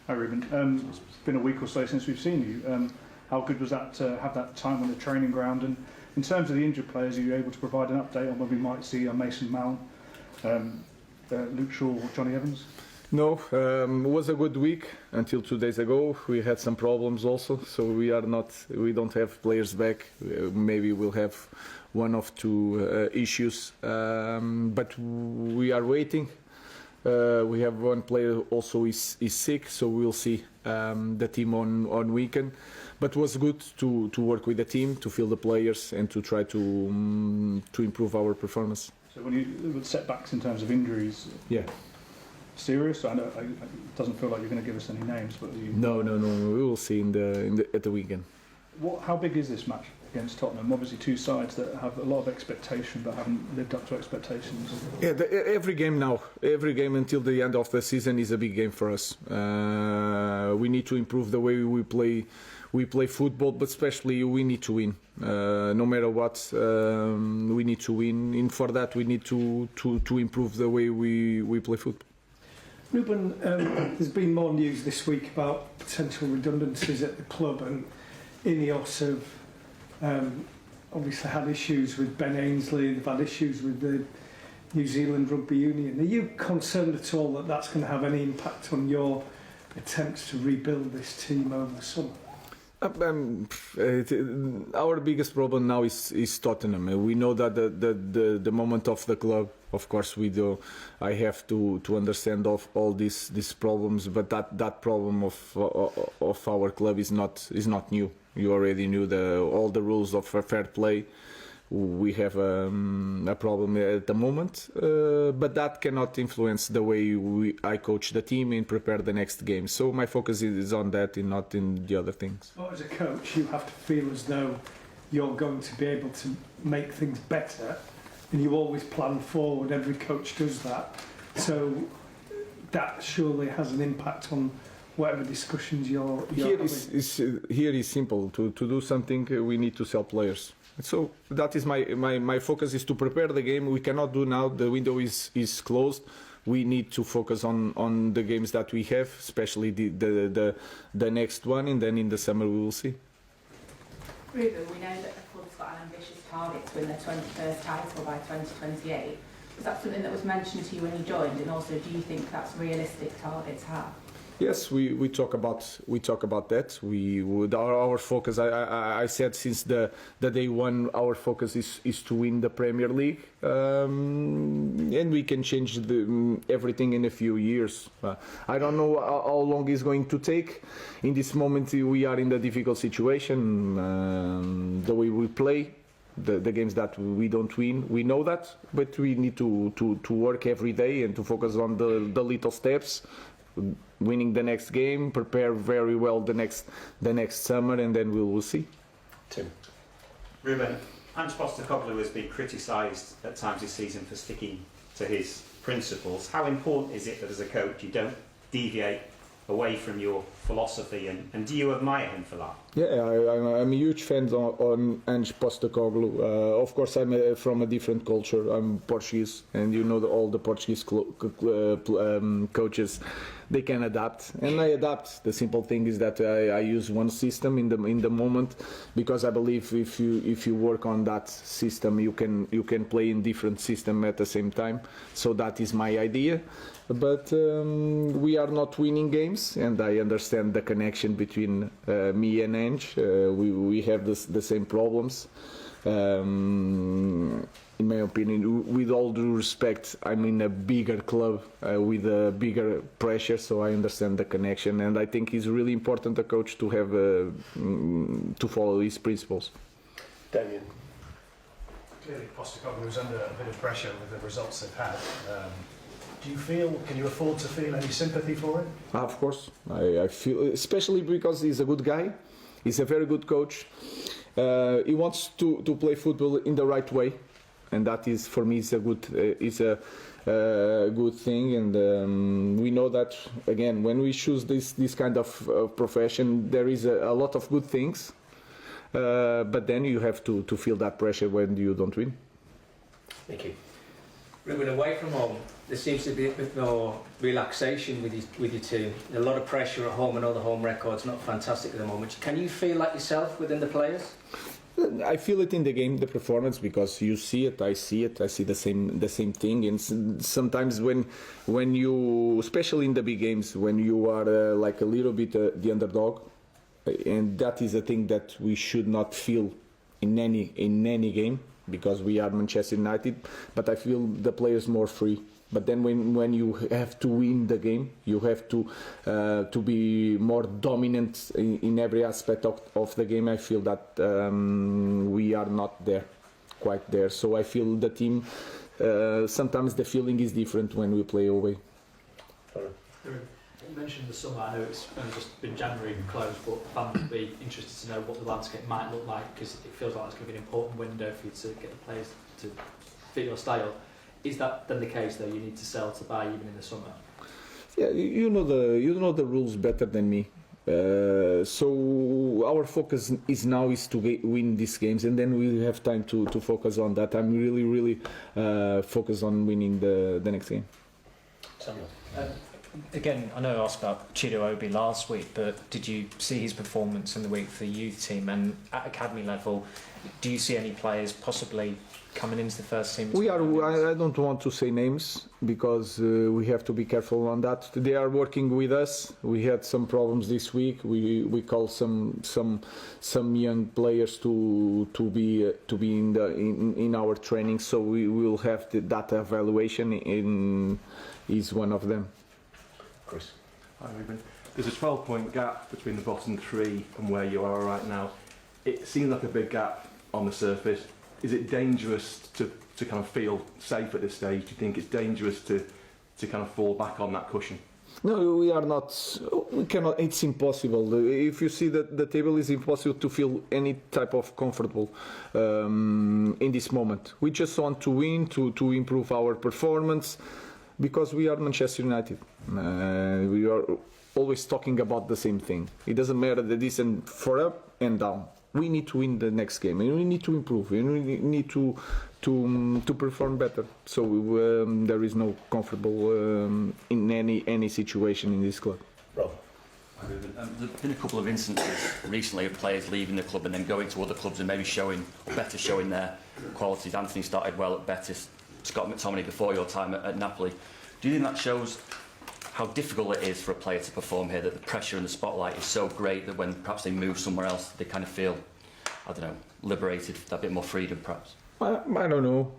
Hi Ruben. It's been a week or so since we've seen you. How good was that to have that time on the training ground? And in terms of the injured players, are you able to provide an update on when we might see Mason Mount, Luke Shaw or Johnny Evans? No, it was a good week until 2 days ago. We had some problems also, so we don't have players back. Maybe we'll have one of two issues, but we are waiting. We have one player also is sick, so we'll see the team on weekend. But it was good to work with the team, to feel the players, and to try to improve our performance. So when you setbacks in terms of injuries, yeah. Serious? I know it doesn't feel like you're going to give us any names, but No. We will see at the weekend. How big is this match against Tottenham? Obviously, two sides that have a lot of expectation but haven't lived up to expectations. Yeah, every game until the end of the season is a big game for us. We need to improve the way we play. We play football, but especially we need to win. No matter what, we need to win. And for that, we need to improve the way we play football. Ruben, there's been more news this week about potential redundancies at the club, and Ineos have obviously had issues with Ben Ainsley, they've had issues with the New Zealand Rugby Union. Are you concerned at all that that's going to have any impact on your attempts to rebuild this team over the summer? Our biggest problem now is Tottenham. We know that the moment of the club, of course, we do. I have to understand of all these problems, but that problem of our club is not new. You already knew all the rules of fair play. We have a problem at the moment, but that cannot influence the way I coach the team and prepare the next game. So my focus is on that and not in the other things. But as a coach, you have to feel as though you're going to be able to make things better, and you always plan forward. Every coach does that. So that surely has an impact on whatever discussions you're having. Here is simple. To do something, we need to sell players. So that is my focus is to prepare the game. We cannot do now. The window is closed. We need to focus on the games that we have, especially the next one, and then in the summer we will see. Ruben, we know that the club's got an ambitious target to win their 21st title by 2028. Was that something that was mentioned to you when you joined, and also do you think that's a realistic target to have? Yes, we talk about that. Our focus. I said since the day one, our focus is to win the Premier League, and we can change everything in a few years. I don't know how long it's going to take. In this moment, we are in a difficult situation. The way we play, the games that we don't win, we know that, but we need to work every day and to focus on the little steps. Winning the next game, prepare very well the next summer, and then we will see. Tim. Ruben, Ange has been criticised at times this season for sticking to his principles. How important is it that as a coach you don't deviate away from your philosophy, and do you admire him for that? Yeah, I'm a huge fan on Ange Postecoglou. Of course, I'm from a different culture. I'm Portuguese, and you know all the Portuguese coaches, they can adapt, and I adapt. The simple thing is that I use one system in the moment, because I believe if you work on that system, you can play in different system at the same time. So that is my idea. But we are not winning games, and I understand the connection between me and Ange. We have the same problems. In my opinion, with all due respect, I'm in a bigger club with a bigger pressure, so I understand the connection, and I think it's really important a coach to have to follow his principles. Damien. Clearly, Postecoglou is under a bit of pressure with the results they've had. Can you afford to feel any sympathy for him? Of course, I feel, especially because he's a good guy. He's a very good coach. He wants to play football in the right way, and that is, for me, is a good thing. And we know that, again, when we choose this kind of profession, there is a lot of good things, but then you have to feel that pressure when you don't win. Thank you. Ruben, away from home, there seems to be a bit more relaxation with your team. A lot of pressure at home. I know the home record's not fantastic at the moment. Can you feel like yourself within the players? I feel it in the game, the performance, because you see it, I see it, I see the same thing. And sometimes when you, especially in the big games, when you are like a little bit the underdog, and that is a thing that we should not feel in any game, because we are Manchester United. But I feel the players more free. But then when you have to win the game, you have to be more dominant in every aspect of the game. I feel that we are not quite there. So I feel the team, sometimes the feeling is different when we play away. You mentioned the summer. I know it's only just been January closed, but fans would be interested to know what the landscape might look like, because it feels like it's going to be an important window for you to get the players to fit your style. Is that then the case, though? You need to sell to buy even in the summer? Yeah, you know the rules better than me. So our focus is to win these games, and then we have time to focus on that. I'm really focused on winning the next game. Samuel. Again, I know I asked about Chido Obi last week, but did you see his performance in the week for the youth team? And at academy level, do you see any players possibly coming into the first team? I don't want to say names, because we have to be careful on that. They are working with us. We had some problems this week. We call some young players to be in our training. So we will have that evaluation. Is one of them. Chris. Hi, Ruben. There's a 12-point gap between the bottom three and where you are right now. It seems like a big gap on the surface. Is it dangerous to kind of feel safe at this stage? Do you think it's dangerous to kind of fall back on that cushion? No, we are not. We cannot. It's impossible. If you see that the table, is impossible to feel any type of comfortable in this moment. We just want to win, to improve our performance, because we are Manchester United. We are always talking about the same thing. It doesn't matter the distance for up and down. We need to win the next game, and we need to improve, and we need to perform better. So there is no comfortable in any situation in this club. Rob. There's been a couple of instances recently of players leaving the club and then going to other clubs and maybe showing their qualities. Anthony started well at Betis, Scott McTominay before your time at Napoli. Do you think that shows how difficult it is for a player to perform here, that the pressure and the spotlight is so great that when perhaps they move somewhere else, they kind of feel, I don't know, liberated, a bit more freedom perhaps? I don't know.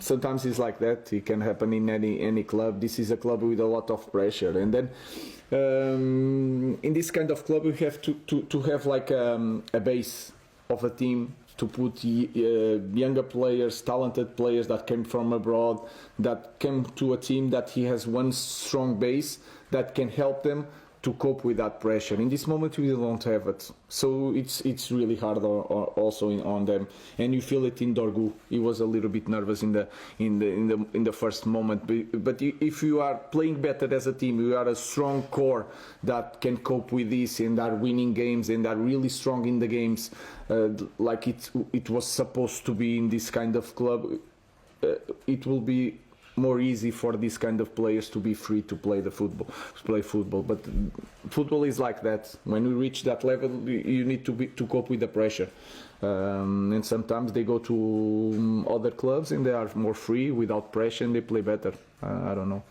Sometimes it's like that. It can happen in any club. This is a club with a lot of pressure, and then in this kind of club, we have to have like a base of a team, to put younger players, talented players that came from abroad, that came to a team that he has one strong base that can help them to cope with that pressure. In this moment, we don't have it, so it's really hard also on them. And you feel it in Dorgu. He was a little bit nervous in the first moment. But if you are playing better as a team, you are a strong core that can cope with this and are winning games and are really strong in the games, like it was supposed to be in this kind of club. It will be more easy for these kind of players to be free to play football. But football is like that. When we reach that level, you need to cope with the pressure. And sometimes they go to other clubs and they are more free, without pressure, and they play better. I don't know.